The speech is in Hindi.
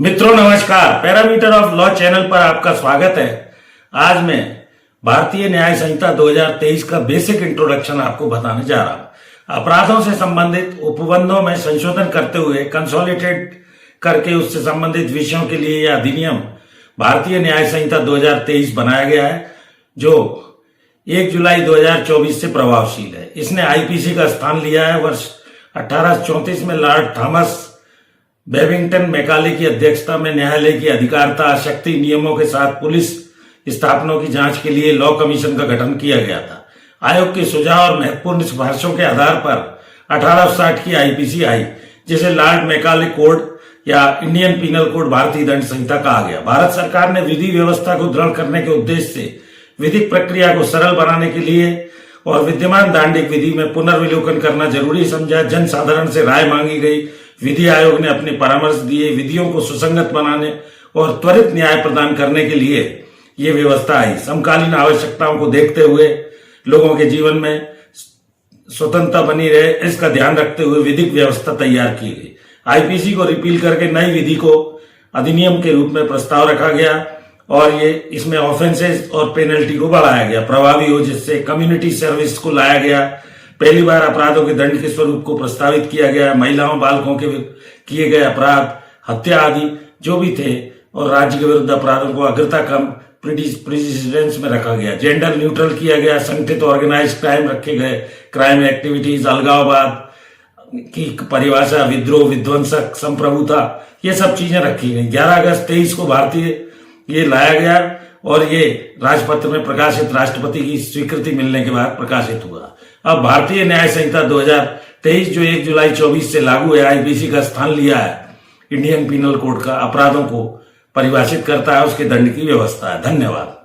मित्रों नमस्कार, पैरामीटर ऑफ लॉ चैनल पर आपका स्वागत है। आज मैं भारतीय न्याय संहिता 2023 का बेसिक इंट्रोडक्शन आपको बताने जा रहा हूं। अपराधों से संबंधित उपबंधों में संशोधन करते हुए कंसोलिडेट करके उससे संबंधित विषयों के लिए यह अधिनियम भारतीय न्याय संहिता 2023 बनाया गया है, जो 1 जुलाई 2024 से प्रभावशील है। इसने आईपीसी का स्थान लिया है। वर्ष 1834 में लॉर्ड थॉमस बेबिंगटन मैकाले की अध्यक्षता में न्यायालय की अधिकारिता शक्ति नियमों के साथ पुलिस स्थापनों की जांच के लिए लॉ कमीशन का गठन किया गया था। आयोग के सुझाव और महत्वपूर्ण सिफारिशों के आधार पर 1860 की आईपीसी आई, जिसे लॉर्ड मैकाले कोड या इंडियन पीनल कोड भारतीय दंड संहिता कहा गया। भारत सरकार ने विधि व्यवस्था को दृढ़ करने के उद्देश्य से विधिक प्रक्रिया को सरल बनाने के लिए और विद्यमान दांडिक विधि में पुनर्विलोकन करना जरूरी समझा। जन साधारण से राय मांगी गई। विधि आयोग ने अपने परामर्श दिए। विधियों को सुसंगत बनाने और त्वरित न्याय प्रदान करने के लिए ये व्यवस्था आई। समकालीन आवश्यकताओं को देखते हुए लोगों के जीवन में स्वतंत्रता बनी रहे, इसका ध्यान रखते हुए विधिक व्यवस्था तैयार की गई। आईपीसी को रिपील करके नई विधि को अधिनियम के रूप में प्रस्ताव रखा गया और ये इसमें ऑफेंसेस और पेनल्टी को बढ़ाया गया प्रभावी हो, जिससे कम्युनिटी सर्विस को लाया गया। पहली बार अपराधों के दंड के स्वरूप को प्रस्तावित किया गया। महिलाओं बालकों के किए गए अपराध, हत्या आदि जो भी थे और राज्य के विरुद्ध अपराधों को अग्रता कम प्रेसिडेंस में रखा गया। जेंडर न्यूट्रल किया गया। संगठित ऑर्गेनाइज क्राइम रखे गए। क्राइम एक्टिविटीज, अलगाववाद की परिभाषा, विद्रोह, विध्वंसक, संप्रभुता, ये सब चीजें रखी गई। 11 अगस्त 23 को भारतीय ये लाया गया और ये राजपत्र में प्रकाशित, राष्ट्रपति की स्वीकृति मिलने के बाद प्रकाशित हुआ। अब भारतीय न्याय संहिता 2023 जो 1 जुलाई 24 से लागू है, आईपीसी का स्थान लिया है। इंडियन पीनल कोड का अपराधों को परिभाषित करता है, उसके दंड की व्यवस्था है। धन्यवाद।